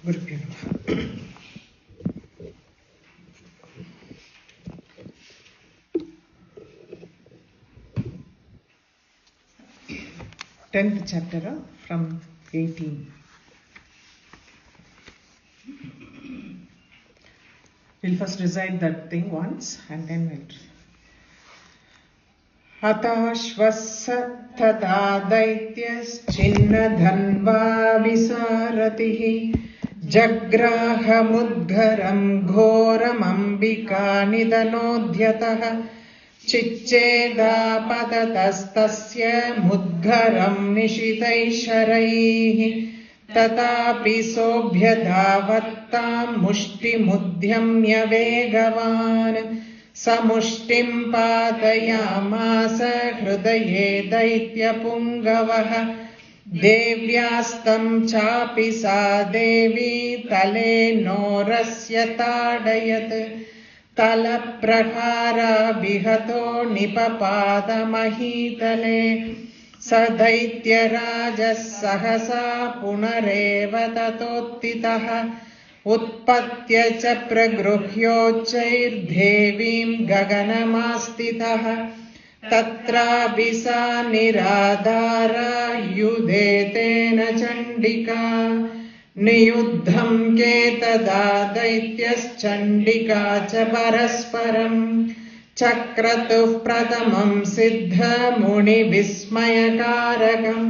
Gurupyo Namaha. 10th chapter from 18. We'll first recite that thing once and then we'll. Hatashvassa tada daityaschinnadhanva visaratihi jagraham ghoram ambika nidanodhyataha चिच्चेदापततस्तस्य मुद्गरं निशितैशरैः तथापि सोऽभ्यधावत्तां मुष्टिमुद्यम्य वेगवान् समुष्टिं पातयामास हृदये दैत्यपुङ्गवः देव्यास्तं चापि सा देवी तलेनोरस्य ताडयत् तलप्रहाराभिहतो निपपादमहीतले स दैत्यराजः सहसा पुनरेव ततोत्थितः उत्पत्य च प्रगृह्योच्चैर्देवीं गगनमास्थितः तत्रापि सा निराधारा युधेतेन चण्डिका नियुद्धं केतदा दैत्यश्चण्डिका च परस्परं चक्रतुः प्रथमं सिद्धमुनिविस्मयकारकं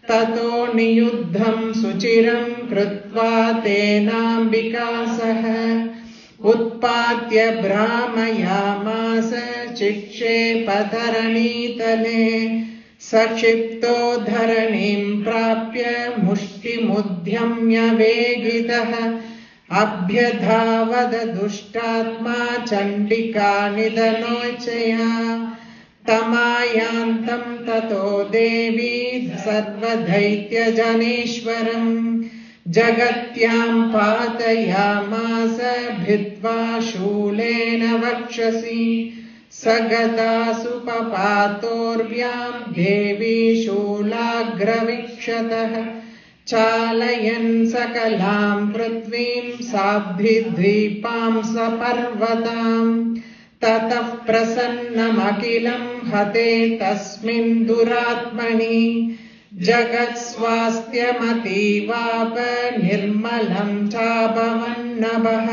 ततो नियुद्धं सुचिरं कृत्वा तेनाम्बिका सह उत्पात्य भ्रामयामास चिक्षेपधरणीतले सक्षिप्तो धरणीं प्राप्य मुष्टिमुद्यम्य वेगितः अभ्यधावदुष्टात्मा चण्डिका निधनोचया तमायान्तं ततो देवी सर्वदैत्यजनेश्वरं जगत्यां पातयामास भित्त्वा शूलेन वक्षसि सगदासुपपातोर्व्यां देवी शूलाग्रवीक्षतः चालयन् सकलां पृथ्वीं साब्धिद्वीपां सपर्वतां ततः प्रसन्नमखिलं हते तस्मिन् दुरात्मनि जगत्स्वास्थ्यमतीवाप निर्मलं चाभवन्नभः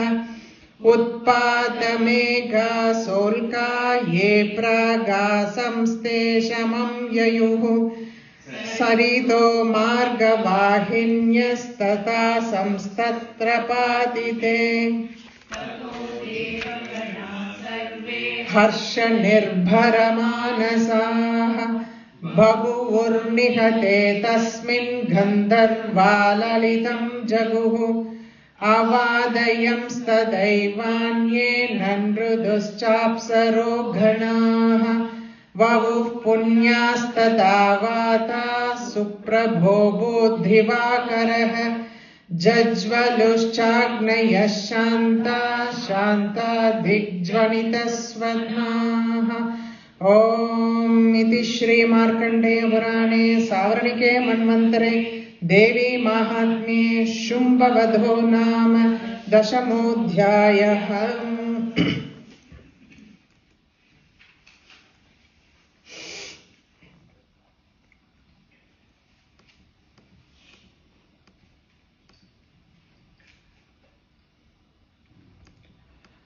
उत्पातमेघासोल्का ये प्रागासंस्ते शमं ययुः सरितो मार्गवाहिन्यस्तथा संस्तत्र पातिते हर्षनिर्भरमानसाः बभूवुर्निहते तस्मिन् गन्धर्वाललितं जगुः अवादयंस्तदैवान्ये नृदुश्चाप्सरो गणाः ववुः पुण्यास्तथा वाता सुप्रभो बुद्धिवाकरः जज्वलुश्चाग्नयः शान्ता दिग्ज्वलितस्वनाः ॐ इति श्रीमार्कण्डेयपुराणे सावर्णिके मन्वन्तरे देवी महात्म्ये शुम्भवधो नाम दशमोऽध्यायः।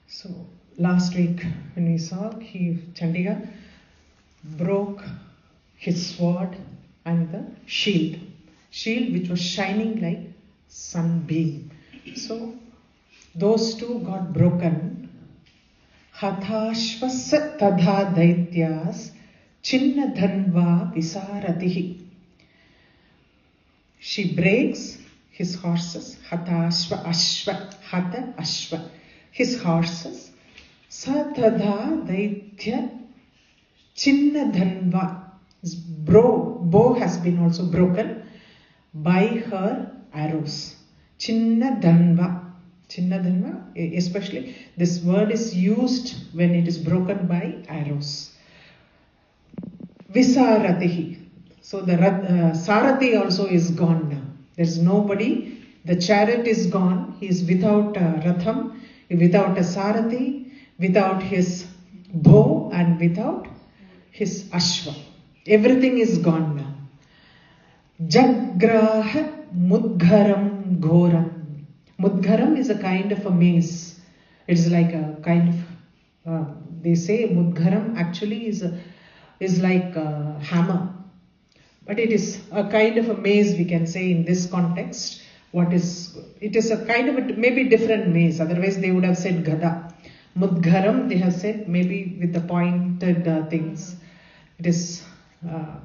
So last week when we saw Chandika broke his sword and the shield which was shining like sunbeam. So those two got broken. Hatashvasa tadha daityas chinnadhanva visaratihi. She breaks his horses. Hatashva ashva. Hata ashva. His horses. Satadha daitya chinnadhanva. His bow has been also broken by her arrows. Chinnadhanva. Chinnadhanva, especially this word is used when it is broken by arrows. Visaratihi. So the Sarathi also is gone now. There is nobody The chariot is gone. He is without a ratham, without a sarathi, without his bow and without his ashwa. Everything is gone now. Jagraha mudgharam ghoram. Mudgharam is a kind of a maze. It's like a kind of, they say mudgharam actually is like a hammer. But it is a kind of a maze, we can say, in this context. It is a kind of a maybe different maze. Otherwise they would have said gada. Mudgharam, they have said maybe with the pointed things. It is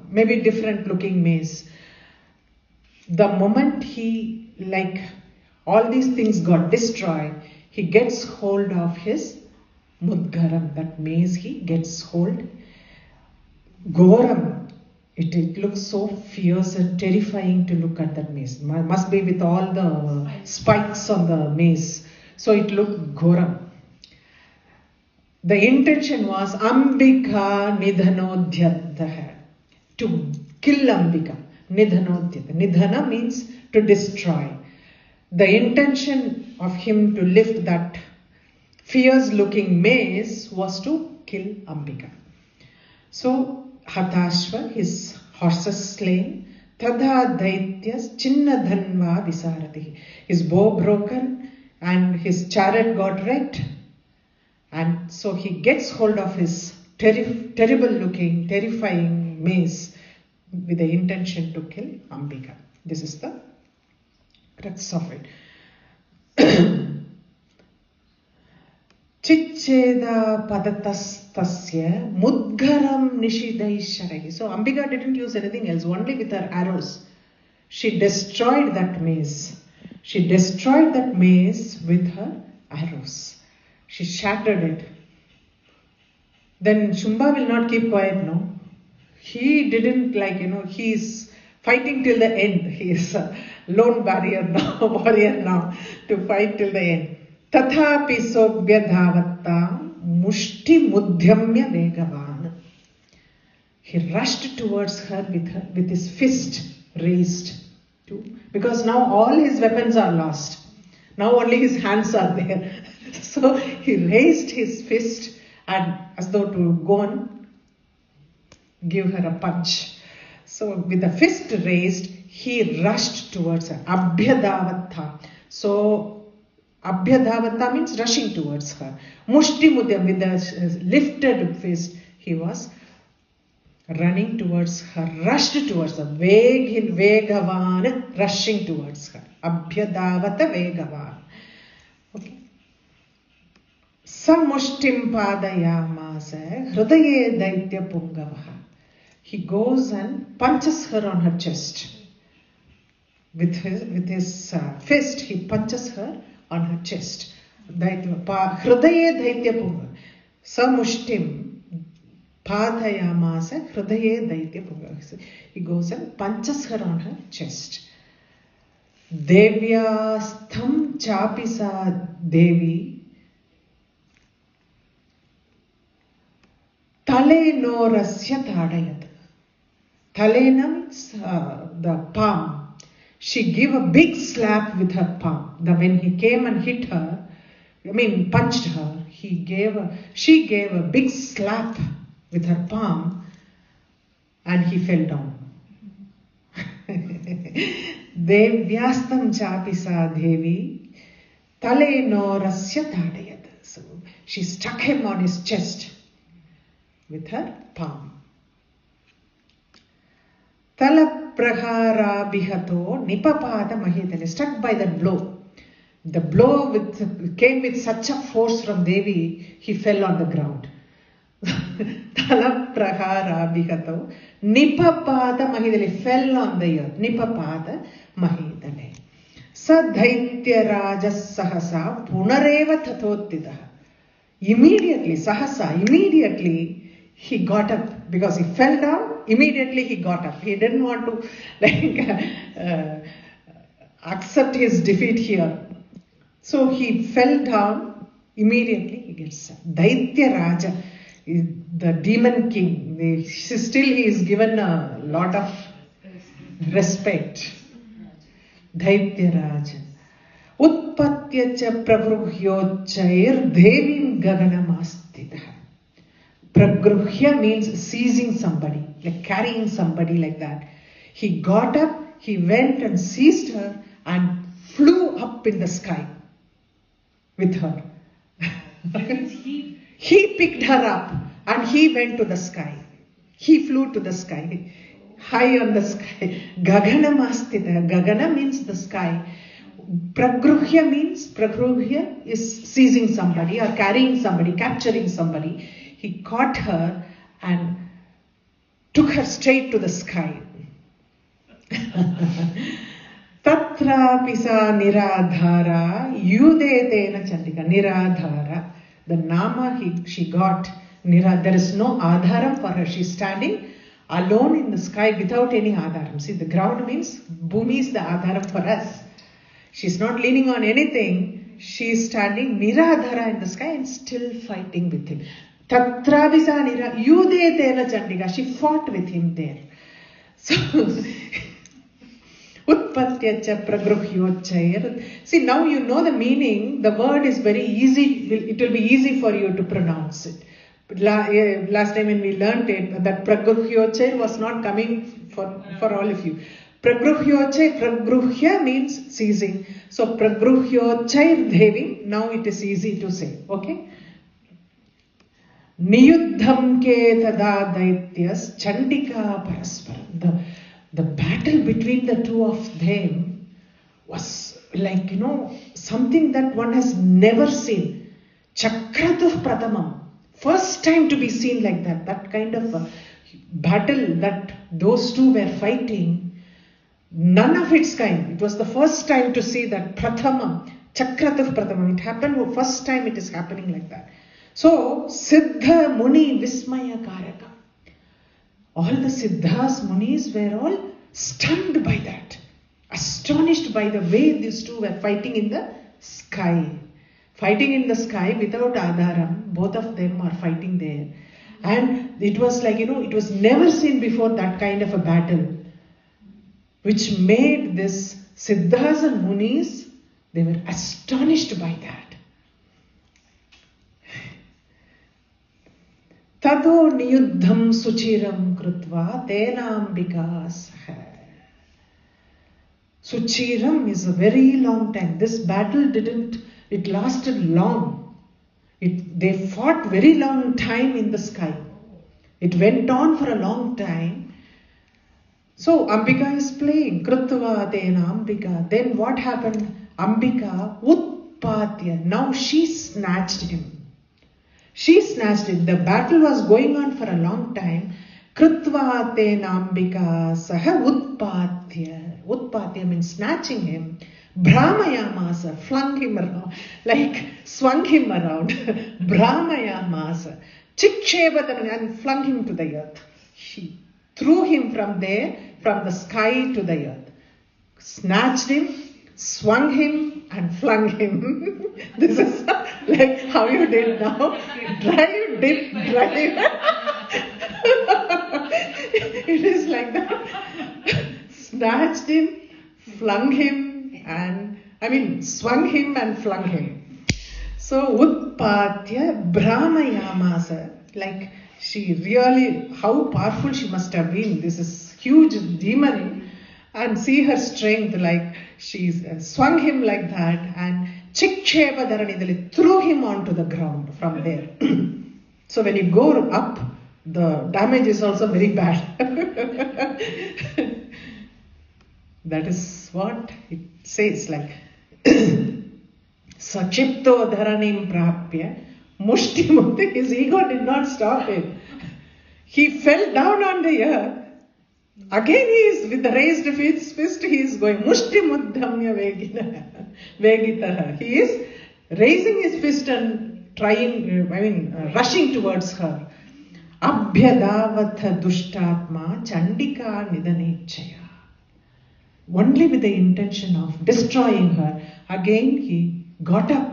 maybe different looking maze. The moment he, like, all these things got destroyed, he gets hold of his mudgharam, that maze he gets hold. Ghoram, it looks so fierce and terrifying to look at that maze. Must be with all the spikes on the maze. So it looked ghoram. The intention was Ambika Nidhanodhyatah, to kill Ambika. Nidhanodhyatah. Nidhana means to destroy. The intention of him to lift that fierce looking mace was to kill Ambika. So Hatashva, his horses slain, Tadha Daityas Chinnadhanva Visarati. His bow broken and his chariot got wrecked. And so he gets hold of his terrible looking, terrifying mace with the intention to kill Ambika. This is the crux of it. Chicheda padatastasya mudgaram nishidaisharahi. So Ambika didn't use anything else, only with her arrows. She destroyed that maze. She destroyed that maze with her arrows. She shattered it. Then Shumba will not keep quiet, no? He didn't he's fighting till the end. He is a lone warrior now to fight till the end. Tathapi sobhya dhavatta mushti mudhyamya vegavan. He rushed towards her with his fist raised. Because now all his weapons are lost. Now only his hands are there. So he raised his fist and as though to go and give her a punch. So with the fist raised, he rushed towards her. Abhyadavatta. So Abhyadavatta means rushing towards her. Mushti mudhyam, with the lifted fist, he was running towards her, rushed towards her. Vegavan, rushing towards her. Abhyadavata vegavan. Okay. Samushtim padayamasa hridaye daitya pungavaha. He goes and punches her on her chest. With his fist, he punches her on her chest. Hridaye daitya pungavaha. Samushtim padayamasa hridaye daitya pungavaha. He goes and punches her on her chest. Devyastham chapisa Devi Talenorasya tadayat. Talena means the palm. She gave a big slap with her palm. When he came and hit her, punched her, she gave a big slap with her palm and he fell down. Devyastam chapisa Devi Talenorasya tadayat. So she struck him on his chest with her palm. Tala prahara bihato nipapada mahitale. Struck by that blow. The blow came with such a force from Devi, he fell on the ground. Tala prahara bihato nipapada mahitale, fell on the earth. Nipapada mahitale. Sadhaitya rajas sahasa punareva tathottitaha. Immediately he got up, because he fell down. Immediately he got up. He didn't want to accept his defeat here. So he fell down. Immediately he gets up. Daitya Raja, the demon king. Still he is given a lot of respect. Daityaraja. Utpatyacha pragruhyochair devim gaganamastitaha. Pragruhya means seizing somebody, like carrying somebody like that. He got up, he went and seized her and flew up in the sky with her. He picked her up and he went to the sky. He flew to the sky, high on the sky. Gaganamastita. Gagana means the sky. Pragruhya is seizing somebody or carrying somebody, capturing somebody. He caught her and took her straight to the sky. Tatra pisa niradhara yudetena chandika. Niradhara. The nama she got. There is no adharam for her. She's standing alone in the sky without any adharam. See, the ground means bhumi is the adharam for us. She's not leaning on anything. She's standing niradhara in the sky and still fighting with him. Tatra pisa yudetena chandika. She fought with him there. So Utpatyacha pragruhyochair. See, now you know the meaning. The word is very easy. It will be easy for you to pronounce it. But last time when we learnt it, that pragruhyochair was not coming for all of you. Pragruhya means seizing. So pragruhyochair devi. Now it is easy to say. Okay? Niyuddham ke tada daityas chandika parasparam. The battle between the two of them was like, something that one has never seen. Chakratuh Pradhamam. First time to be seen like that. That kind of a battle that those two were fighting. None of its kind. It was the first time to see that Prathamam. Chakratuh Pradhamam. It happened the first time it is happening like that. So, Siddha Muni Vismaya Karaka. All the Siddhas, Munis were all stunned by that. Astonished by the way these two were fighting in the sky. Fighting in the sky without adharam. Both of them are fighting there. And it was like, it was never seen before that kind of a battle. Which made this Siddhas and Munis, they were astonished by that. Tado niyuddham suchiram krutva tenambika saha. Suchiram is a very long time. This battle it lasted long. They fought very long time in the sky. It went on for a long time. So Ambika is playing. Krutva tenambika. Then what happened? Ambika utpatya. Now she snatched him. She snatched it. The battle was going on for a long time. Krutva tenambika saha utpatya. Utpatya means snatching him. Brahmayamasa, flung him around, like swung him around. Brahmayamasa. Chikshevatan, and flung him to the earth. She threw him from there, from the sky to the earth. Snatched him, swung him and flung him. This is like how you did now. Drive, dip, drive. It is like that. Snatched him, flung him, swung him and flung him. So Utpatya Brahmayamasa. Like she really, how powerful she must have been. This is huge demon. And see her strength, like she's swung him like that and Chiksheva Dharanidali threw him onto the ground from there. So when you go up, the damage is also very bad. That is what it says, like Sachipto Dharanim Prapya Mushtimukti. His ego did not stop him. He fell down on the earth. Again he is with the raised fist, he is going Mushti Muddhamya Vegitaha. He is raising his fist and rushing towards her. Abhyadavatha Dushtatma Chandika Nidanechaya. Only with the intention of destroying her. Again he got up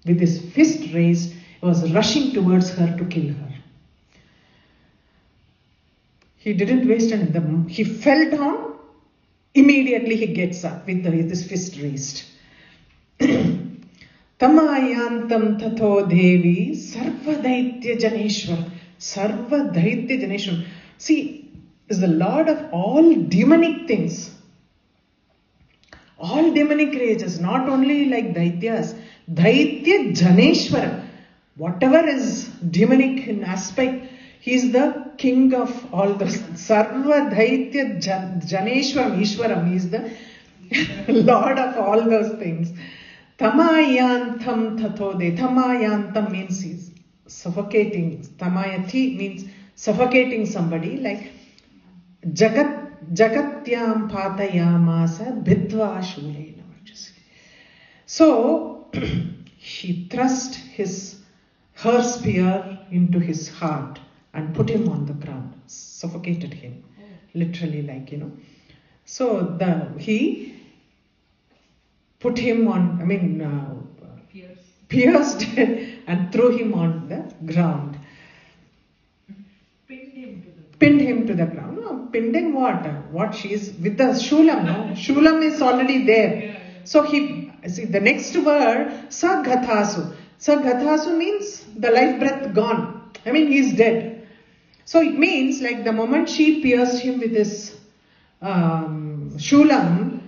with his fist raised, he was rushing towards her to kill her. He didn't waste anything. He fell down Immediately he gets up with his fist raised. Tamayantam tatho devi sarvadaitya janeshwar. Sarvadaitya janeshwar. See, is the Lord of all demonic things. All demonic rages, not only like Daityas. Daitya janeshwar. Whatever is demonic in aspect, he is the king of all those. Sarva Daitya Janeshwaram Ishwaram. He is the Lord of all those things. Tamayantam tathode. Tamayantam means he's suffocating. Tamayati means suffocating somebody. Like Jagatyam patayamasa bhidva shulena. So he thrust her spear into his heart and put him on the ground, suffocated him, literally, like, So he put him on, pierced and threw him on the ground. Pinned him to the ground. No, pinned in what? What she's with the shulam, no? Shulam is already there. So the next word, Sagathasu. Sagathasu means the life breath gone. He's dead. So it means like the moment she pierced him with this shulam,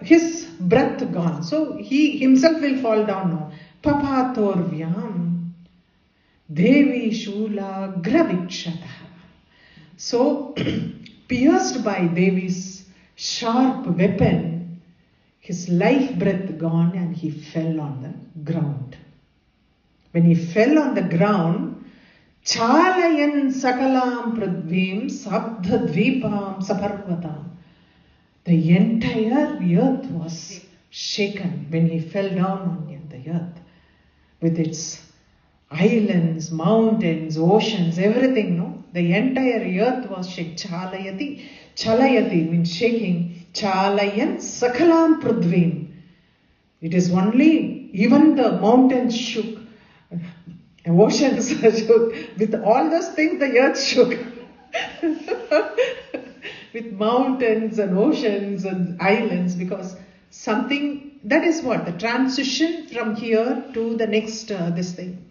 his breath gone. So he himself will fall down now. Papatorvyam Devi Shula Gravikshata. So pierced by Devi's sharp weapon, his life breath gone and he fell on the ground. When he fell on the ground, Chalayan Sakalam Pradvim Sabdhadvipam Saparvatam. The entire earth was shaken when he fell down on the earth. With its islands, mountains, oceans, everything, no? The entire earth was shaken. Chalayati means shaking. Chalayan Sakalam Pradvim. It is only, even the mountains shook. Oceans shook. With all those things, the earth shook. With mountains and oceans and islands, because something, that is what? The transition from here to the next, this thing.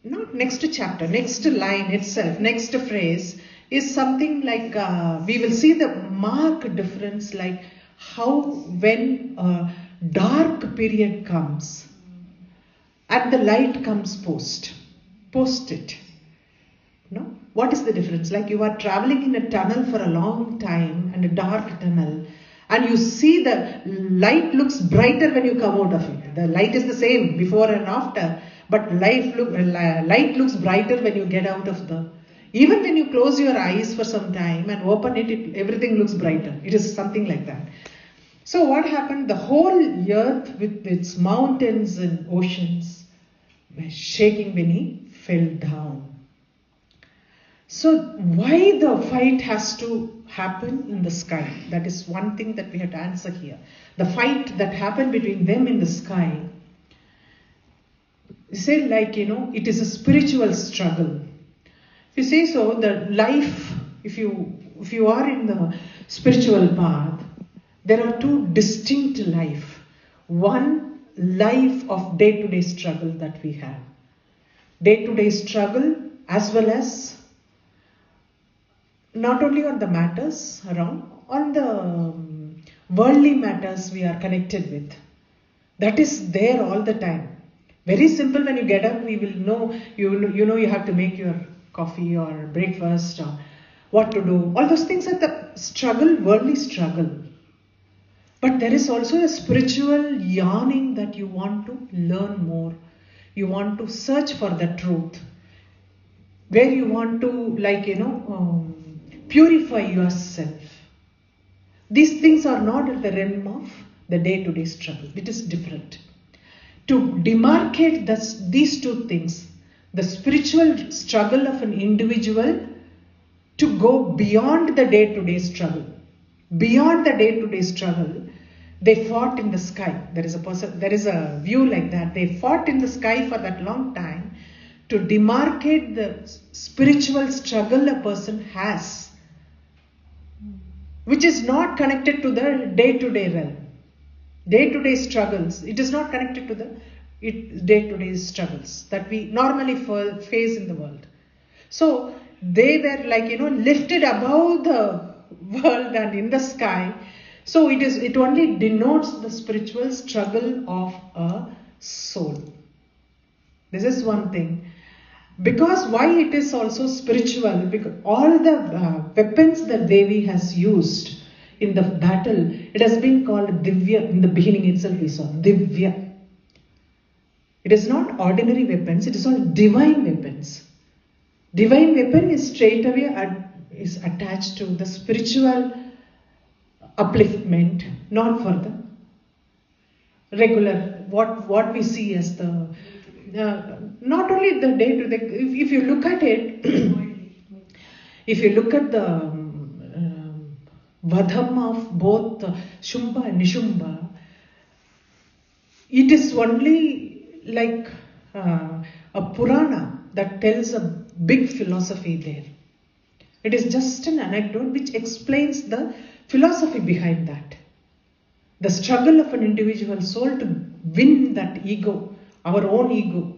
Not next chapter, next line itself, next phrase is something like, we will see the marked difference, like how when a dark period comes, and the light comes post it. No? What is the difference? Like you are traveling in a tunnel for a long time, and a dark tunnel, and you see the light looks brighter when you come out of it. The light is the same before and after, but light looks brighter when you get out of the... Even when you close your eyes for some time and open it, everything looks brighter. It is something like that. So what happened? The whole earth with its mountains and oceans were shaking when he fell down. So why the fight has to happen in the sky? That is one thing that we have to answer here. The fight that happened between them in the sky, you say like, it is a spiritual struggle. If you say so, the life, if you are in the spiritual path, there are two distinct life. One, life of day-to-day struggle that we have. Day-to-day struggle as well as not only on the matters around, on the worldly matters we are connected with. That is there all the time. Very simple, when you get up, we will know, you have to make your coffee or breakfast or what to do. All those things are the struggle, worldly struggle. But there is also a spiritual yearning that you want to learn more. You want to search for the truth. Where you want to, purify yourself. These things are not in the realm of the day-to-day struggle. It is different. To demarcate these two things, the spiritual struggle of an individual to go beyond the day-to-day struggle. Beyond the day-to-day struggle, they fought in the sky. There is a view like that. They fought in the sky for that long time to demarcate the spiritual struggle a person has. which is not connected to the day-to-day realm. Day-to-day struggles. It is not connected to the day-to-day struggles that we normally face in the world. So they were like, lifted above the world and in the sky. So it only denotes the spiritual struggle of a soul. This is one thing. Because why it is also spiritual, because all the weapons that Devi has used in the battle, it has been called Divya. In the beginning itself we saw Divya. It is not ordinary weapons, it is all divine weapons. Divine weapon is straight away is attached to the spiritual upliftment, not for the regular, what we see as the not only the day to day. If you look at it, if you look at the vadham of both Shumba and Nishumba, it is only like a Purana that tells a big philosophy there. It is just an anecdote which explains the philosophy behind that. The struggle of an individual soul to win that ego, our own ego.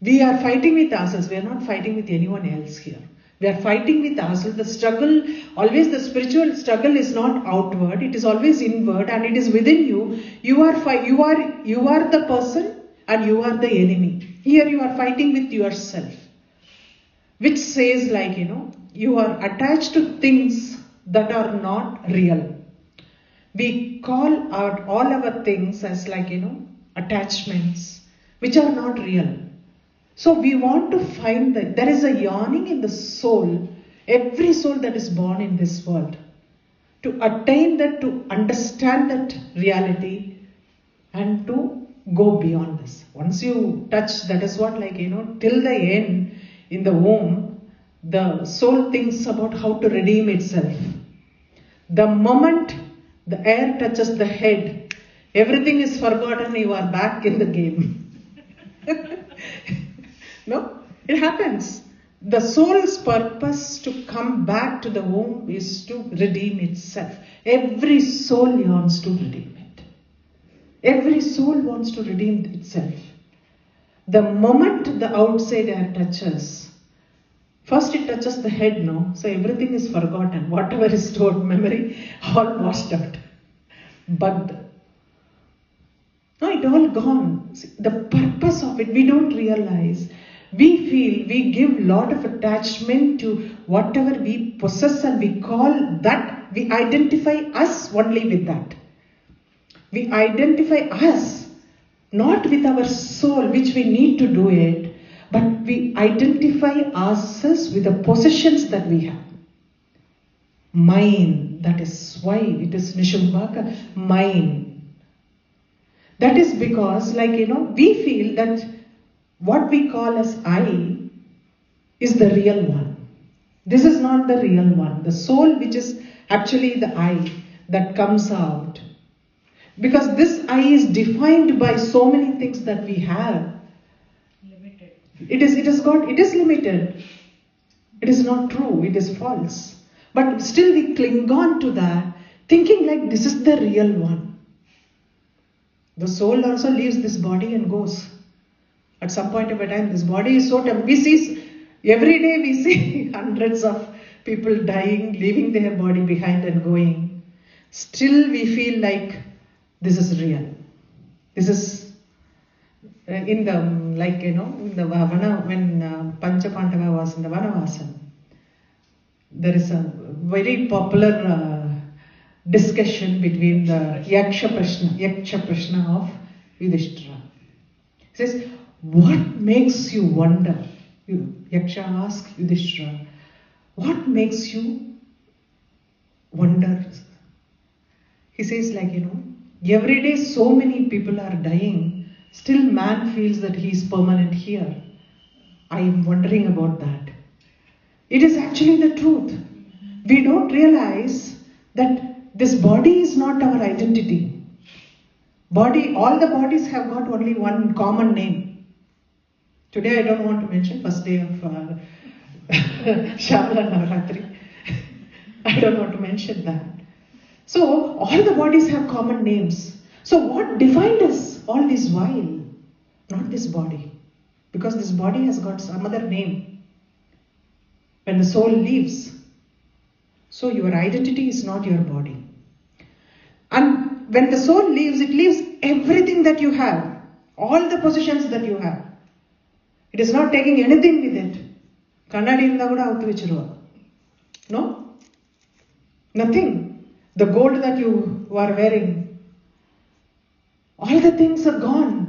We are fighting with ourselves. We are not fighting with anyone else here. We are fighting with ourselves. The struggle, always the spiritual struggle is not outward. It is always inward and it is within you. You are the person and you are the enemy. Here you are fighting with yourself. Which says like, you are attached to things that are not real. We call out all our things as like, attachments which are not real. So we want to find that there is a yearning in the soul, every soul that is born in this world, to attain that, to understand that reality and to go beyond this. Once you touch, that is what like, till the end in the womb, the soul thinks about how to redeem itself. The moment the air touches the head, everything is forgotten, you are back in the game. No, it happens. The soul's purpose to come back to the womb is to redeem itself. Every soul yearns to redeem it. Every soul wants to redeem itself. The moment the outside air touches, first it touches the head, no? So everything is forgotten. Whatever is stored memory, all washed out. Bugged. No, it all gone. See, the purpose of it, we don't realize. We feel, we give lot of attachment to whatever we possess and we call that, we identify us only with that. We identify us not with our soul, which we need to do it, but we identify ourselves with the possessions that we have. Mine, that is why it is Nishumbhaka, mine. That is because like, we feel that what we call as I is the real one. This is not the real one. The soul which is actually the I that comes out. Because this I is defined by so many things that we have. Limited. It is limited. It is not true. It is false. But still we cling on to that, thinking like this is the real one. The soul also leaves this body and goes. At some point of a time, this body is so tempting. We see, every day we see hundreds of people dying, leaving their body behind and going. Still we feel like this is real. This is in the, like, in the Vana, when Pancha Pandava was in the Vanavasa, there is a very popular discussion between the Yaksha Prashna of Yudhishthira. It says, what makes you wonder? Yaksha asks Yudhishthira, what makes you wonder? He says like, every day so many people are dying, still man feels that he is permanent here. I am wondering about that. It is actually the truth. We don't realize that this body is not our identity. All the bodies have got only one common name. Today I don't want to mention first day of Shamla Navaratri. I don't want to mention that. So all the bodies have common names. So what defined us all this while? Not this body. Because this body has got some other name. When the soul leaves. So your identity is not your body. And when the soul leaves, it leaves everything that you have. All the possessions that you have. It is not taking anything with it. No? Nothing. The gold that you are wearing. All the things are gone.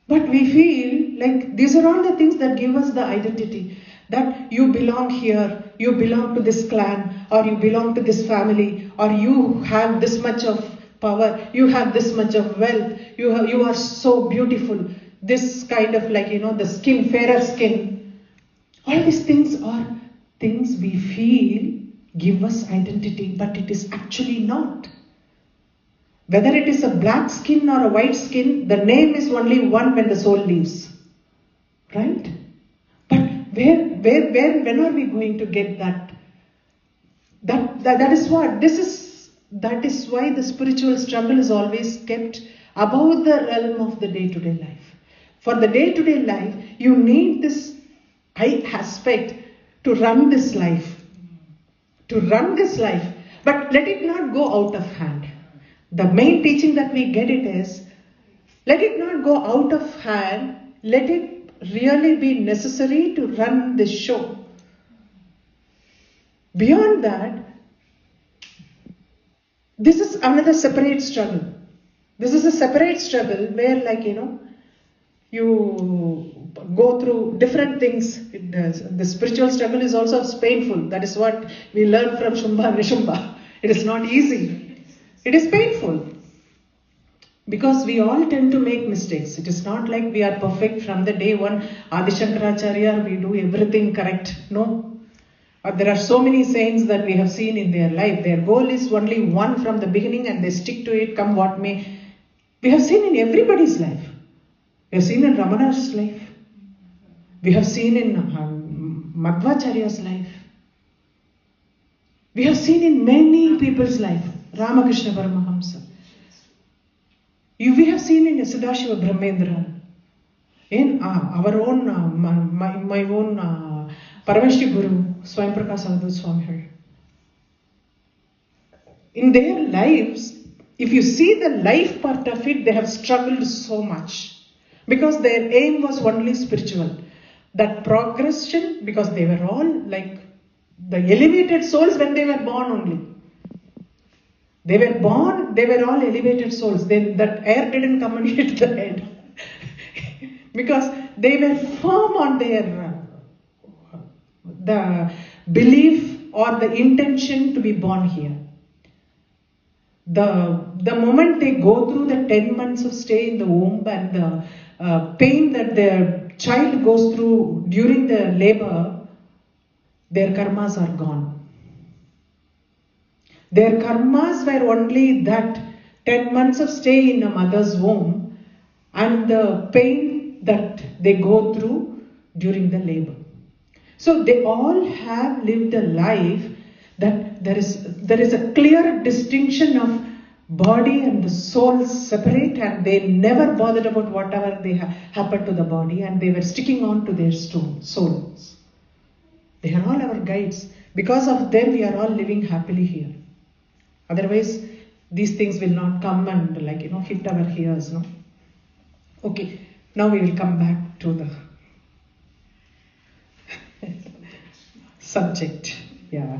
But we feel like these are all the things that give us the identity. That you belong here, you belong to this clan, or you belong to this family, or you have this much of power, you have this much of wealth, you are so beautiful. This kind of like, the skin, fairer skin. All these things are things we feel give us identity, but it is actually not. Whether it is a black skin or a white skin, the name is only one when the soul leaves. Right? But when are we going to get that? That is what? That is why the spiritual struggle is always kept above the realm of the day-to-day life. For the day-to-day life, you need this high aspect to run this life. To run this life. But let it not go out of hand. The main teaching that we get it is, let it not go out of hand. Let it really be necessary to run this show. Beyond that, this is another separate struggle. This is a separate struggle where you go through different things. The spiritual struggle is also painful. That is what we learn from Shumbha and Nishumba. It is not easy. It is painful. Because we all tend to make mistakes. It is not like we are perfect from the day one. Adi Shankaracharya, we do everything correct. No. There are so many saints that we have seen in their life. Their goal is only one from the beginning and they stick to it, come what may. We have seen in everybody's life. We have seen in Ramana's life. We have seen in Madhvacharya's life. We have seen in many people's life. Ramakrishna Paramahamsa. We have seen in Sadashiva Brahmendra. In our own, my own Parameshri Guru, Swami Prakash Avadhut Swami. In their lives, if you see the life part of it, they have struggled so much. Because their aim was only spiritual. That progression, because they were all like the elevated souls when they were born only. They were born, they were all elevated souls. That air didn't come and hit the head. Because they were firm on the belief or the intention to be born here. The moment they go through the 10 months of stay in the womb and the pain that their child goes through during the labor, their karmas are gone. Their karmas were only that 10 months of stay in a mother's womb and the pain that they go through during the labor. So they all have lived a life that there is a clear distinction of body and the soul separate, and they never bothered about whatever they happened to the body, and they were sticking on to their souls. They are all our guides. Because of them we are all living happily here. Otherwise, these things will not come and hit our ears. No? Okay, now we will come back to the subject. Yeah.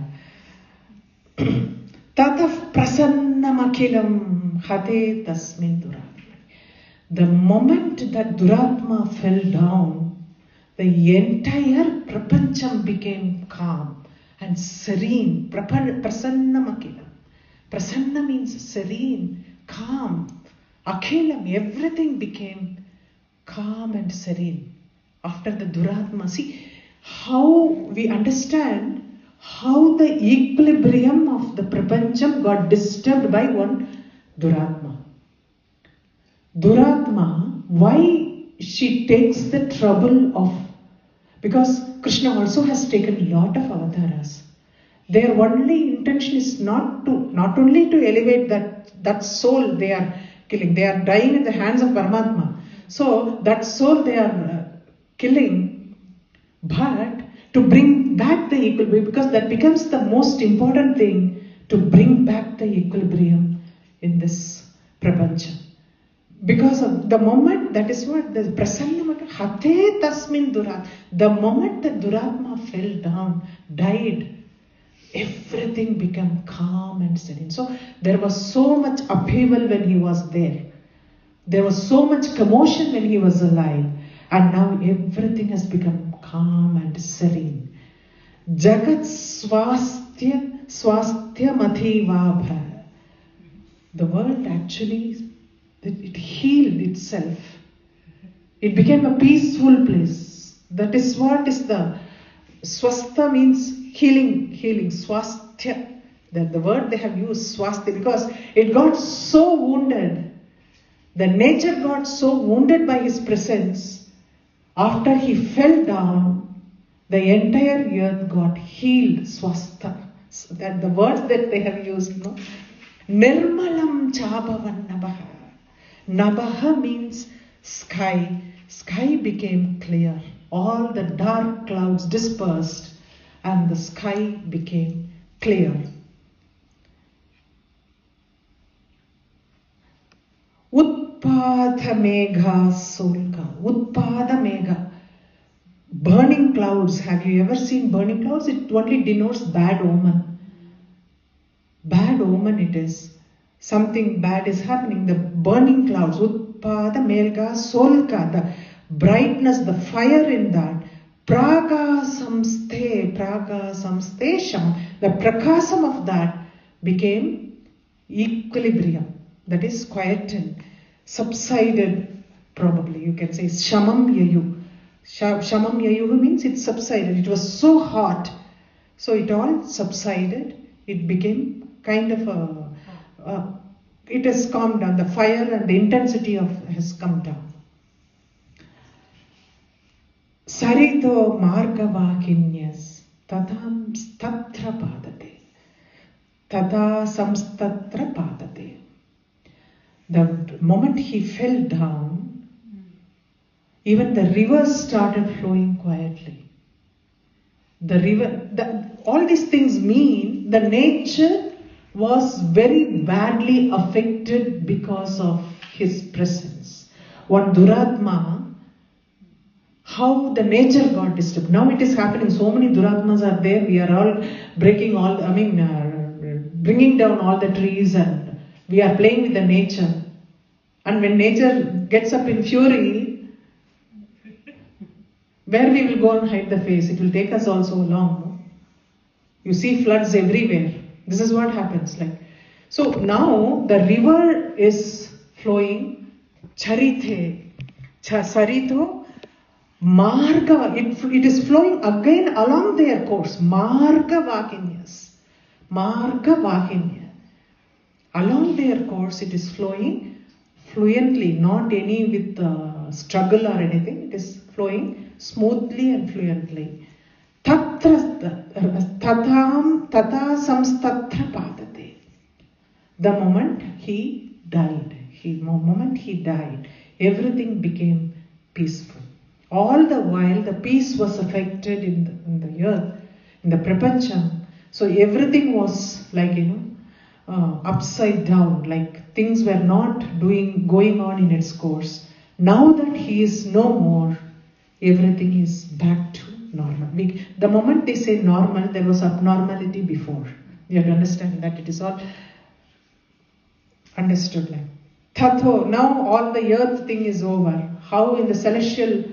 Tataf prasannamakilam hate tasmin duratma. The moment that Duratma fell down, the entire prapancham became calm and serene. Prasannamakilam. Prasanna means serene, calm. Akhilam, everything became calm and serene after the Duratma. See how we understand how the equilibrium of the Prapancham got disturbed by one Duratma. Duratma, why she takes the trouble of, Because Krishna also has taken a lot of avatars. Their only intention is not only to elevate that soul they are killing. They are dying in the hands of Paramatma. So that soul they are killing, but to bring back the equilibrium, because that becomes the most important thing, to bring back the equilibrium in this prapancha. Because of the moment, that is what the Prasannamaka Hate Tasmin Durat. The moment the Duratma fell down, died, everything became calm and serene. So there was so much upheaval when he was there. There was so much commotion when he was alive. And now everything has become calm and serene. Jagat swastya mathivabha. The world actually, it healed itself. It became a peaceful place. That is what is the swastha means healing. Swasthya. That the word they have used, swasthya, because it got so wounded. The nature got so wounded by his presence. After he fell down, the entire earth got healed. Swastha. So that the words that they have used, no? Nirmalam chabavan nabaha. Nabaha means sky. Sky became clear. All the dark clouds dispersed and the sky became clear. Utpada megha solka. Utpada megha. Burning clouds. Have you ever seen burning clouds? It only denotes bad omen. Bad omen it is. Something bad is happening. The burning clouds. Utpada megha solka. The brightness, the fire in that. Praga samste sham. The prakasam of that became equilibrium. That is quietened, subsided, probably. You can say shamam yayu. Shamam yayu means it subsided. It was so hot. So it all subsided. It became kind of it has calmed down. The fire and the intensity has come down. Sarito margavakinyas tatam statra padate. Tata samstatra padate. The moment he fell down, even the river started flowing quietly. The river, all these things mean the nature was very badly affected because of his presence. One Duratma, how the nature got disturbed. Now it is happening. So many Duratmas are there. We are all bringing down all the trees and we are playing with the nature. And when nature gets up in fury, where we will go and hide the face? It will take us also long. No? You see floods everywhere. This is what happens. So now the river is flowing. Charite, sarito, marga. It is flowing again along their course. Marga vakinyas. Marga vakinya. Along their course it is flowing fluently, not any with struggle or anything. It is flowing smoothly and fluently. Tata samstatra padate. The moment he died, everything became peaceful. All the while, the peace was affected in the earth, in the prapancham. So everything was upside down, like things were not going on in its course. Now that he is no more, everything is back to normal. The moment they say normal, there was abnormality before. You have to understand that it is all understood like. Tatho, now all the earth thing is over. How in the celestial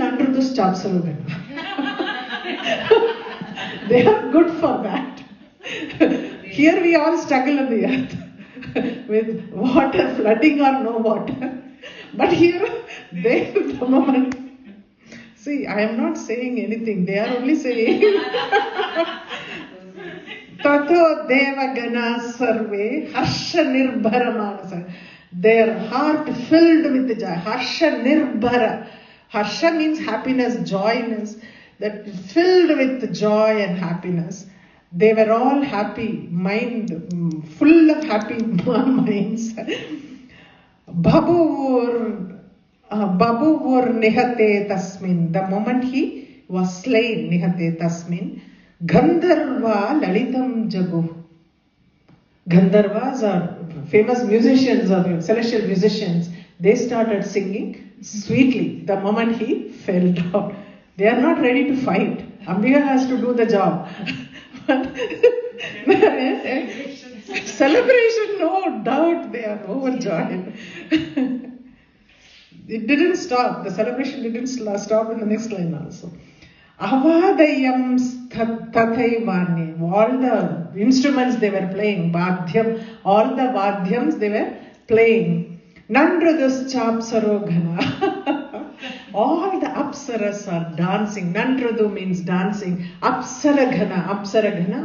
under the stars they are good for that. Here we all struggle on the earth with water, flooding or no water. But here, the moment. See, I am not saying anything. They are only saying. Tato deva gana sarve harsha nirbhara manasa. Their heart filled with joy. Harsha nirbhara. Harsha means happiness, joyness, that filled with joy and happiness. They were all happy, full of happy minds. Babur nihate tasmin. The moment he was slain, nihate tasmin, Gandharva lalitam jagu. Gandharvas are famous musicians or celestial musicians. They started singing sweetly the moment he fell down. They are not ready to fight. Ambika has to do the job. Celebration, no doubt, they are overjoyed. It didn't stop. The celebration didn't stop in the next line also. Avadayam tathaivani. All the instruments they were playing, vadhyam, all the vadhyams they were playing. Nandradus chapsarogana. All the apsaras are dancing. Nandradu means dancing. Apsaragana,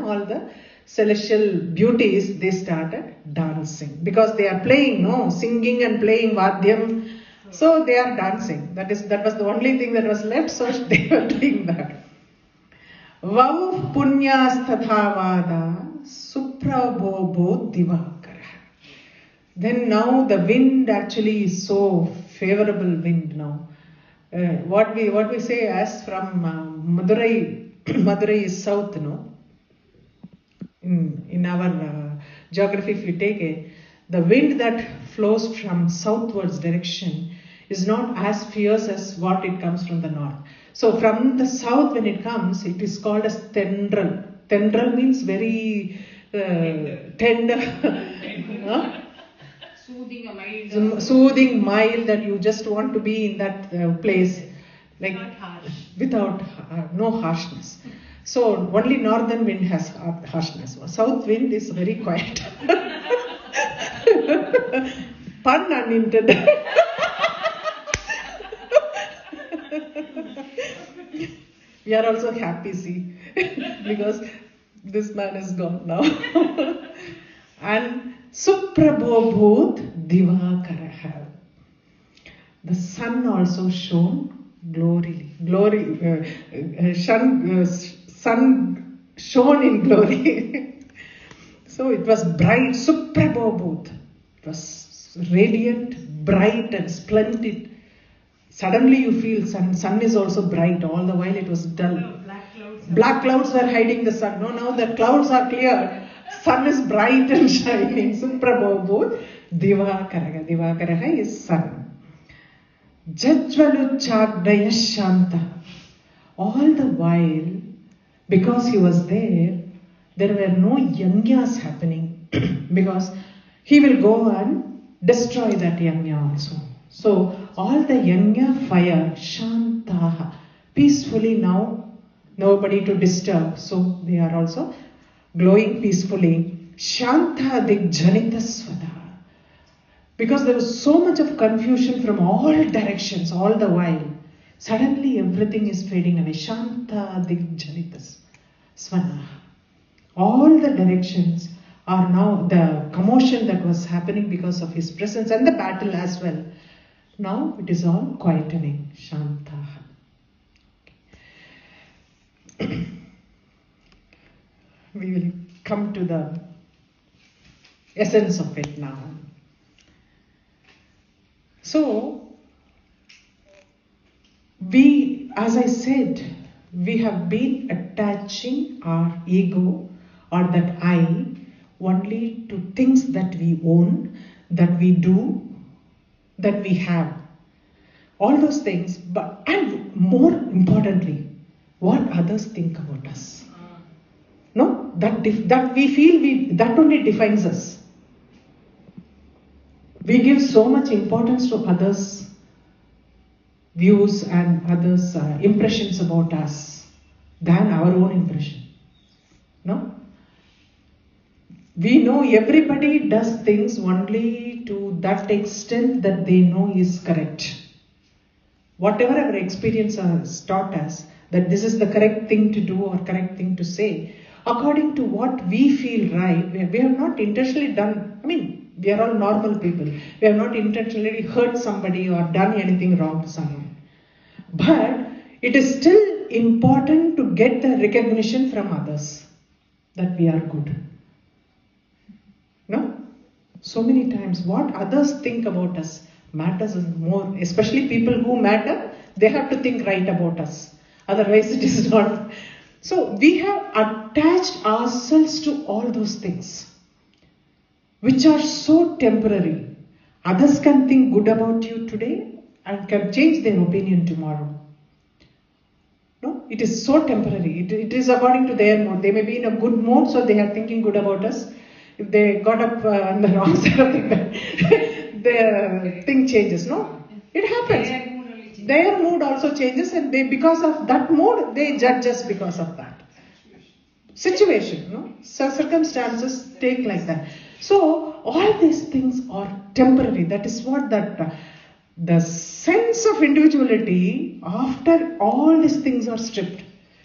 all the celestial beauties, they started dancing. Because they are playing, singing and playing vadhyam. So they are dancing. That was the only thing that was left, so they were doing that. Vav punyas tathavada suprabhobo divakara. Then now the wind actually is so favorable wind now. What we say as from Madurai is south, in our geography, if you take it, the wind that flows from southwards direction is not as fierce as what it comes from the north. So from the south when it comes, it is called as tendral. Tendral means very tender. Soothing, mild, that you just want to be in that place, like without no harshness. So only northern wind has harshness. South wind is very quiet. Pun unintended. We are also happy, see, because this man is gone now. And Suprabhobhut Divakaraha. The sun also shone glorily. Sun shone in glory. So it was bright, Suprabhobhut. It was radiant, bright and splendid. Suddenly you feel sun is also bright. All the while it was dull. Black clouds were hiding the sun. No, now the clouds are clear. Sun is bright and shining. Suprabhobhut Divakaraha. Divakaraha is sun. Jajvalu Chagdaya Shanta. All the while, because he was there were no yangyas happening. Because he will go and destroy that yanya also. So all the yanya fire, Shantaha, peacefully now, nobody to disturb. So they are also glowing peacefully. Shanta Digjanita Svada. Because there was so much of confusion from all directions all the while. Suddenly everything is fading away. Shanta Digjanita Svana. All the directions are now, the commotion that was happening because of his presence and the battle as well. Now it is all quietening. Shanta. We will come to the essence of it now. So, as I said, we have been attaching our ego or that I only to things that we own, that we do, that we have. All those things, and more importantly, what others think about us. No, that we feel that only defines us. We give so much importance to others' views and others' impressions about us than our own impression. No? We know everybody does things only to that extent that they know is correct. Whatever our experience has taught us, that this is the correct thing to do or correct thing to say, according to what we feel right, we have not intentionally done, we are all normal people. We have not intentionally hurt somebody or done anything wrong to someone. But it is still important to get the recognition from others that we are good. No? So many times what others think about us matters more, especially people who matter, they have to think right about us. Otherwise it is not. So we have attached ourselves to all those things which are so temporary. Others can think good about you today and can change their opinion tomorrow. No, it is so temporary. It is according to their mood. They may be in a good mood, so they are thinking good about us. If they got up on the wrong side of the bed, their thing changes. No, it happens. Their mood also changes, and they, because of that mood, they judge us because of that situation. No, so circumstances take like that. So all these things are temporary. That is what that. The sense of individuality, after all these things are stripped,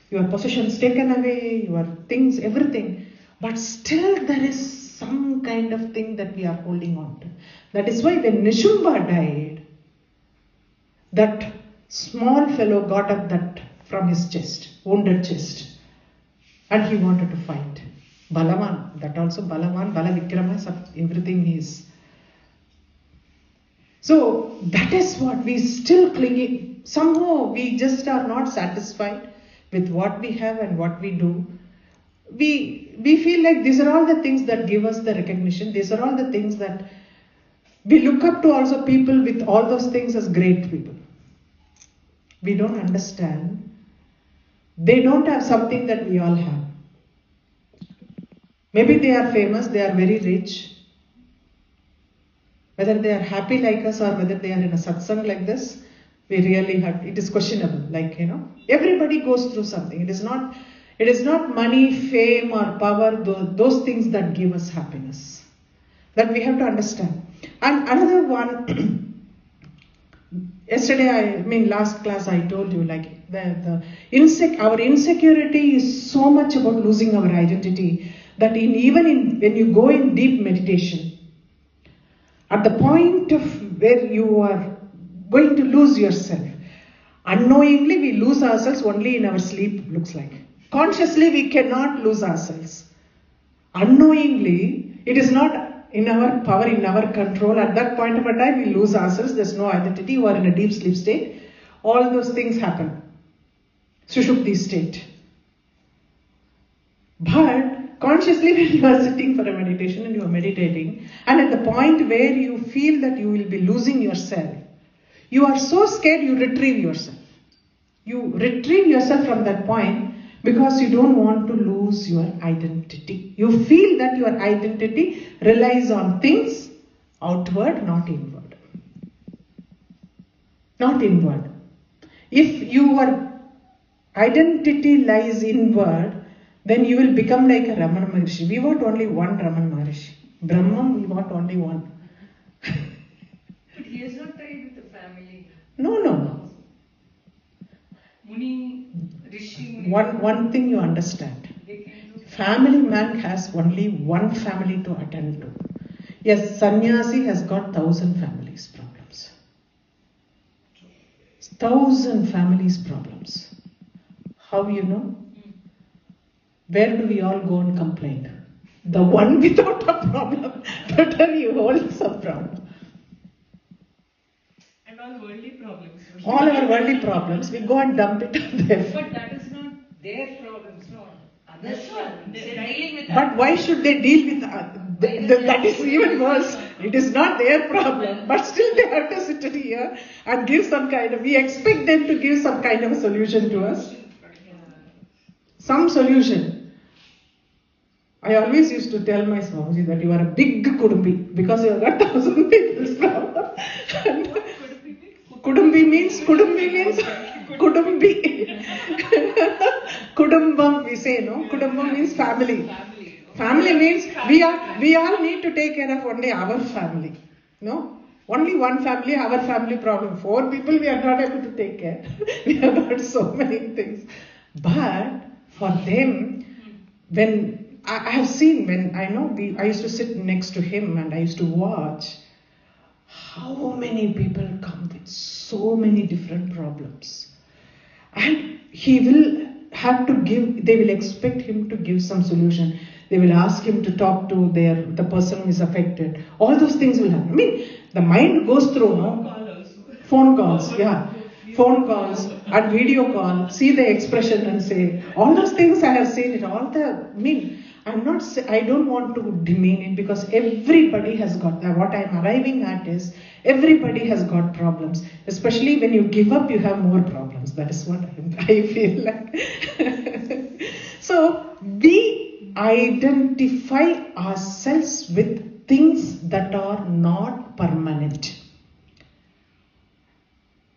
your possessions taken away, your things, everything, but still there is some kind of thing that we are holding on to. That is why when Nishumba died, that small fellow got up that from his chest, wounded chest, and he wanted to fight. Balavan, that also Balavan, Balavikrama, everything he is. So that is what we still clinging. Somehow we just are not satisfied with what we have and what we do. We feel like these are all the things that give us the recognition. These are all the things that we look up to, also people with all those things as great people. We don't understand. They don't have something that we all have. Maybe they are famous, they are very rich. Whether they are happy like us or whether they are in a satsang like this, we really have, it is questionable. Like, everybody goes through something. It is not money, fame or power, those things that give us happiness. That we have to understand. And another one, yesterday, last class I told you, like our insecurity is so much about losing our identity that even when you go in deep meditation, at the point of where you are going to lose yourself, unknowingly we lose ourselves only in our sleep, looks like. Consciously we cannot lose ourselves. Unknowingly, it is not in our power, in our control. At that point of a time we lose ourselves, there's no identity, you are in a deep sleep state. All those things happen. Sushupti state. But consciously when you are sitting for a meditation and you are meditating, and at the point where you feel that you will be losing yourself, you are so scared you retrieve yourself. You retrieve yourself from that point because you don't want to lose your identity. You feel that your identity relies on things outward, not inward. Not inward. If your identity lies inward, then you will become like a Ramana Maharishi. We want only one Ramana Maharishi. Brahman, we want only one. But he is not tied with the family. No. Muni, Rishi, Muni. One thing you understand. Family man has only one family to attend to. Yes, sannyasi has got 1,000 families problems. 1,000 families problems. How you know? Where do we all go and complain? The one without a problem. Better you hold some problem. And all worldly problems. All our worldly problems, we go and dump it on them. But that is not their problems, no. Others' problems. They're dealing with But why should they deal with that is even worse. It is not their problem, but still they have to sit here and give some kind of, we expect them to give some kind of a solution to us. Some solution. I always used to tell my Swamiji that you are a big Kudumbi because you have got 1,000 people's problem. Kudumbi means Kudumbi. Kudumbam we say, no? Kudumbam means family. Family means we all need to take care of only our family. No? Only one family, our family problem. 4 people we are not able to take care. We have got so many things. But for them, when I have seen, when I used to sit next to him and I used to watch how many people come with so many different problems. And he will have to give, they will expect him to give some solution. They will ask him to talk to the person who is affected. All those things will happen. I mean, the mind goes through, no? Phone calls, yeah. Phone calls and video call, see the expression and say, all those things I have seen it, all the, I mean, I don't want to demean it because everybody has got that. What I'm arriving at is, everybody has got problems. Especially when you give up, you have more problems. That is what I feel like. So, we identify ourselves with things that are not permanent.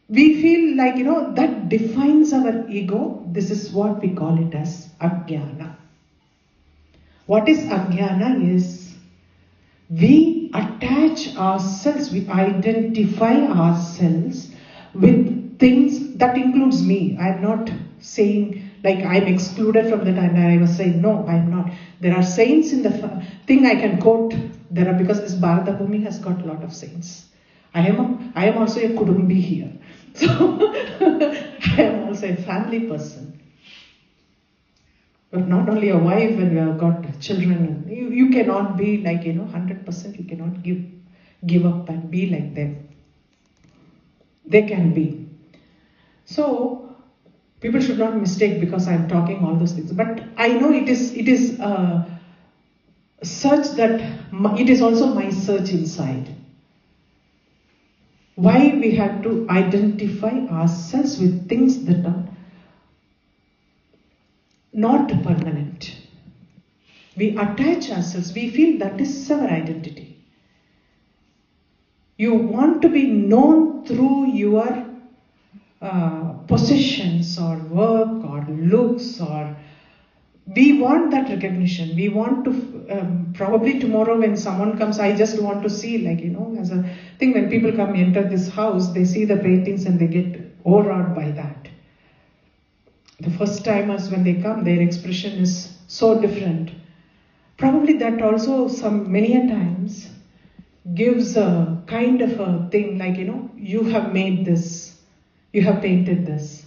We feel like, that defines our ego. This is what we call it as ajnana. What is ajnana is, we attach ourselves, we identify ourselves with things that includes me. I'm not saying like I'm excluded from that, and I was saying, no, I'm not. There are saints in the thing I can quote. There are, because this Bharata Bhumi has got a lot of saints. I am also a Kudumbi here. So, I am also a family person. But not only a wife when you have got children. You cannot be like, 100%, you cannot give up and be like them. They can be. So, people should not mistake because I am talking all those things. But I know it is search that, it is also my search inside. Why we have to identify ourselves with things that are not permanent. We attach ourselves, we feel that is our identity. You want to be known through your possessions or work or looks, or we want that recognition. We want to, probably tomorrow when someone comes, I just want to see, like, as a thing, when people come enter this house, they see the paintings and they get overawed by that. The first timers, when they come, their expression is so different. Probably that also many a times gives a kind of a thing like, you have made this, you have painted this.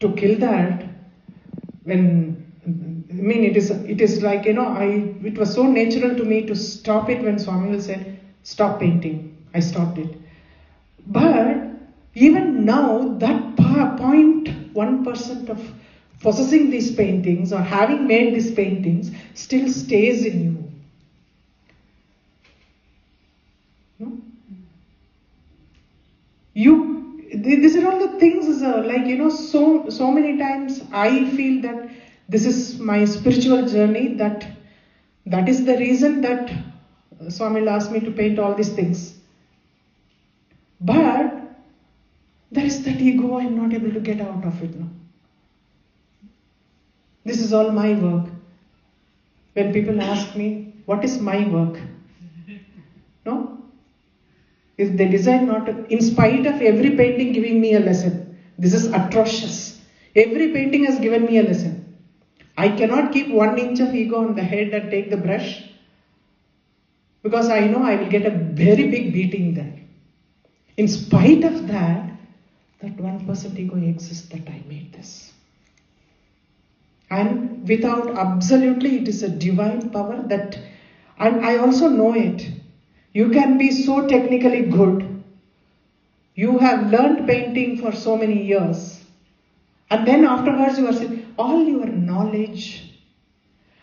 To kill that, it is like, it was so natural to me to stop it when Swami said, stop painting. I stopped it. But even now, that 0.1% of possessing these paintings or having made these paintings still stays in you. No? These are all the things, like, so many times I feel that this is my spiritual journey, that is the reason that Swami asked me to paint all these things. But there is that ego, I'm not able to get out of it now. This is all my work. When people ask me, what is my work? No? If they decide not to, in spite of every painting giving me a lesson, this is atrocious. Every painting has given me a lesson. I cannot keep 1 inch of ego on the head and take the brush, because I know I will get a very big beating there. In spite of that 1% ego exists that I made this. And without, absolutely, it is a divine power that, and I also know it. You can be so technically good. You have learned painting for so many years. And then afterwards you are saying, all your knowledge.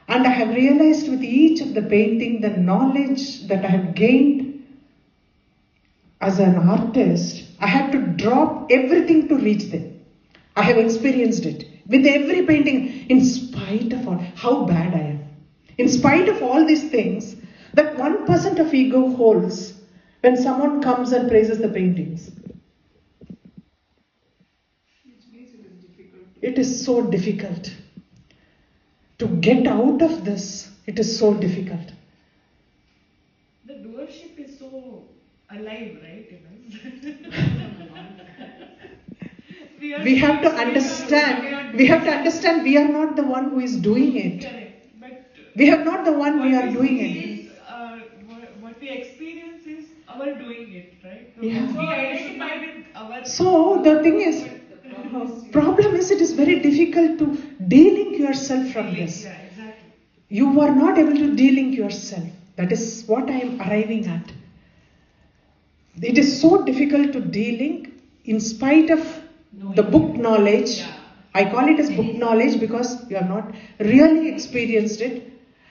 And I have realized with each of the painting, the knowledge that I have gained as an artist, I had to drop everything to reach them. I have experienced it. With every painting, in spite of how bad I am. In spite of all these things, that 1% of ego holds when someone comes and praises the paintings. It is so difficult. To get out of this, it is so difficult. The doership is so alive, right? We have to understand. We have to understand we are not the one who is doing it. Correct. But we are not the one we are doing it. What we experience is our doing it, right? So Yeah. we identify with our So the thing is, problem is it is very difficult to de-link yourself from this. Yeah, exactly. You are not able to de-link yourself. That is what I am arriving at. It is so difficult to de-link in spite of the book knowledge. Yeah. I call it as book knowledge because you have not really experienced it.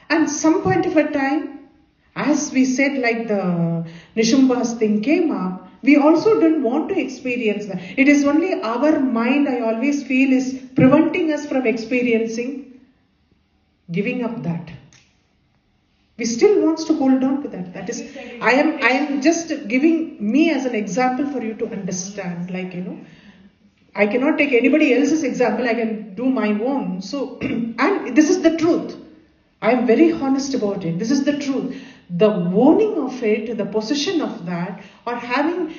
And some point of a time, as we said, like the Nishumba's thing came up, we also didn't want to experience that. It is only our mind, I always feel, is preventing us from experiencing, giving up that. We still wants to hold on to that. That is, I am just giving me as an example for you to understand. Like, I cannot take anybody else's example. I can do my own. So, and this is the truth. I am very honest about it. This is the truth. The owning of it, the possession of that, or having,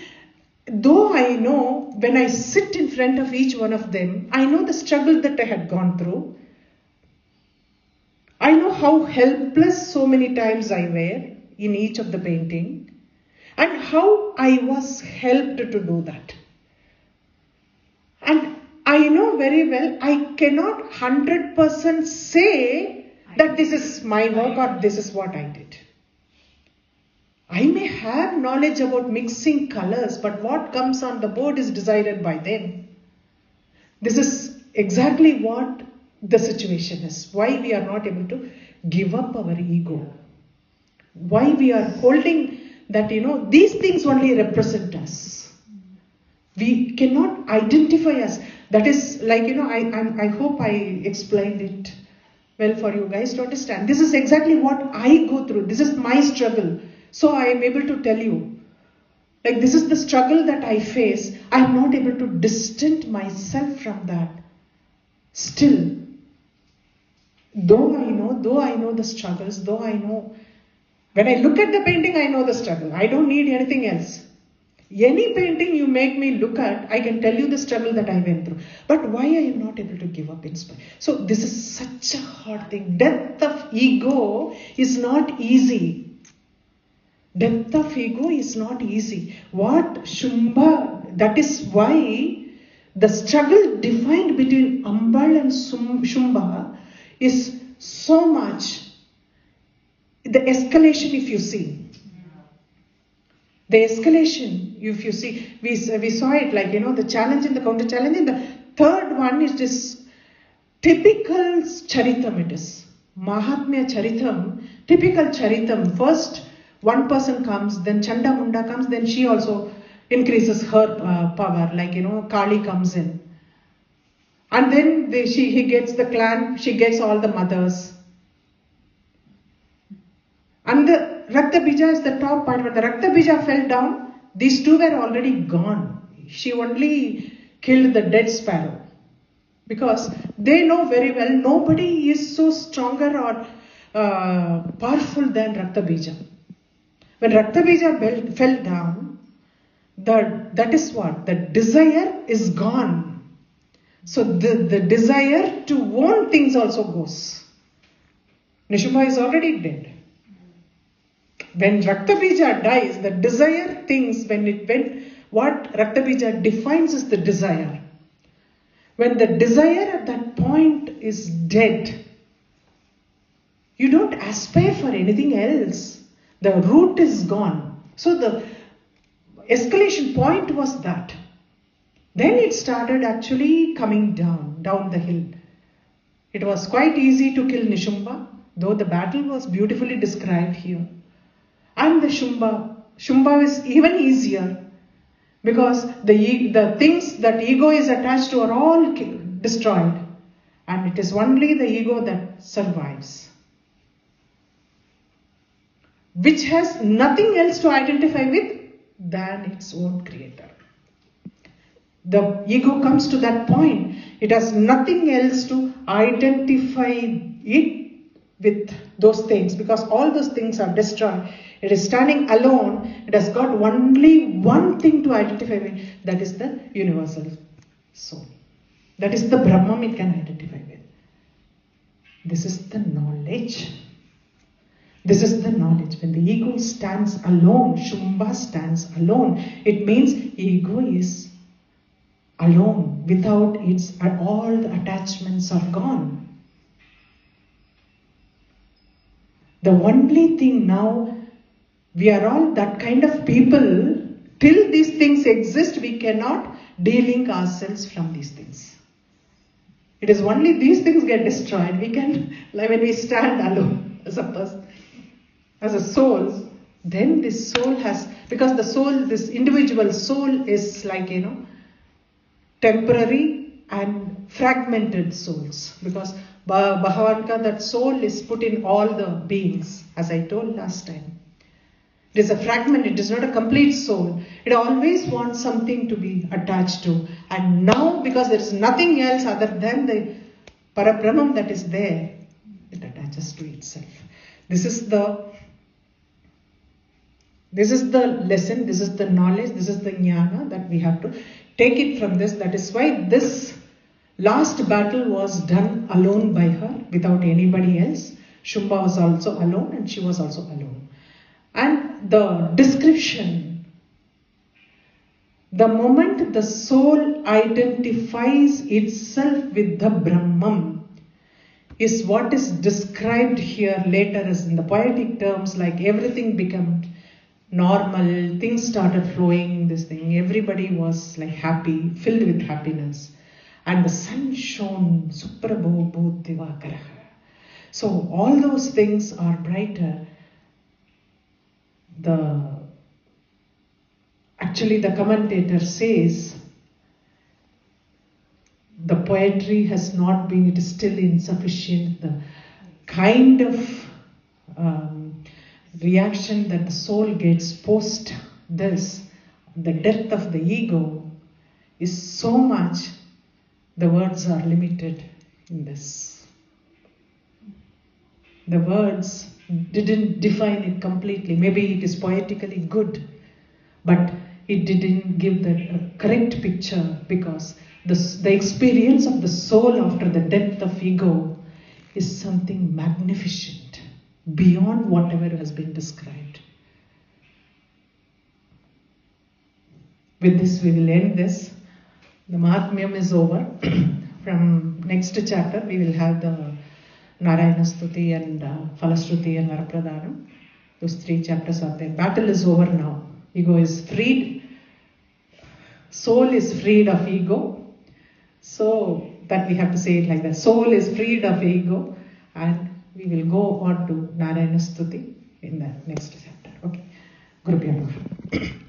though I know when I sit in front of each one of them, I know the struggle that I had gone through. I know how helpless so many times I were in each of the painting, and how I was helped to do that. And I know very well I cannot 100% say that this is my work or this is what I did. I may have knowledge about mixing colors, but what comes on the board is decided by them. This is exactly what the situation is. Why we are not able to give up our ego. Why we are holding that, these things only represent us. We cannot identify us. That is like, I hope I explained it well for you guys to understand. This is exactly what I go through. This is my struggle. So I am able to tell you. Like, this is the struggle that I face. I am not able to distance myself from that. Still, though I know the struggles, though I know, when I look at the painting, I know the struggle. I don't need anything else. Any painting you make me look at, I can tell you the struggle that I went through. But why I am not able to give up in spite? So this is such a hard thing. Death of ego is not easy. Death of ego is not easy. What Shumba, that is why the struggle defined between Ambal and Shumba is so much. The escalation, if you see. The escalation, if you see, we saw it like, the challenge and the counter challenge. And the third one is this typical charitam it is. Mahatmya charitam, typical charitam. First, one person comes, then Chanda Munda comes, then she also increases her power, like, Kali comes in. And then he gets the clan, she gets all the mothers. And the Rakta Bija is the top part. When the Rakta Bija fell down, these two were already gone. She only killed the dead sparrow. Because they know very well nobody is so stronger or powerful than Rakta Bija. When Rakta Bija fell down, that is what? The desire is gone. So the desire to own things also goes. Nishumba is already dead. When Rakta Bija dies, the desire things, what Rakta Bija defines is the desire. When the desire at that point is dead, you don't aspire for anything else. The root is gone. So the escalation point was that. Then it started actually coming down the hill. It was quite easy to kill Nishumba, though the battle was beautifully described here. And the Shumba is even easier because the things that ego is attached to are all destroyed. And it is only the ego that survives, which has nothing else to identify with than its own creator. The ego comes to that point. It has nothing else to identify it with those things because all those things are destroyed. It is standing alone. It has got only one thing to identify with. That is the universal soul. That is the Brahman it can identify with. This is the knowledge. This is the knowledge. When the ego stands alone, Shumba stands alone, it means ego is alone. Without its, all the attachments are gone. The only thing now, we are all that kind of people. Till these things exist, we cannot de-link ourselves from these things. It is only these things get destroyed. We can, like when we stand alone as a person, as a soul, then this soul has, because the soul, this individual soul is like, temporary and fragmented souls. Because Bhagavanka, that soul is put in all the beings, as I told last time. It is a fragment, it is not a complete soul. It always wants something to be attached to. And now, because there is nothing else other than the Parabrahman that is there, it attaches to itself. This is the lesson, this is the knowledge, this is the jnana that we have to take it from this. That is why this last battle was done alone by her, without anybody else. Shumba was also alone and she was also alone. And the description, the moment the soul identifies itself with the Brahman, is what is described here later as in the poetic terms, like everything became normal, things started flowing, this thing, everybody was like happy, filled with happiness. And the sun shone, Suprabho Bhut Divakaraha. So all those things are brighter. Actually the commentator says, the poetry has not been, it is still insufficient. The kind of reaction that the soul gets post this, the death of the ego, is so much, the words are limited in this. The words didn't define it completely. Maybe it is poetically good, but it didn't give the correct picture, because the experience of the soul after the death of ego is something magnificent, beyond whatever has been described. With this, we will end this. The Mahatmyam is over. From next chapter, we will have the Narayana Stuti and Falastuti and Varapradhanam. Those 3 chapters are there. Battle is over now. Ego is freed. Soul is freed of ego. So that we have to say it like that. Soul is freed of ego, and we will go on to Narayana Stuti in the next chapter. Okay. Guru Pya Namaha.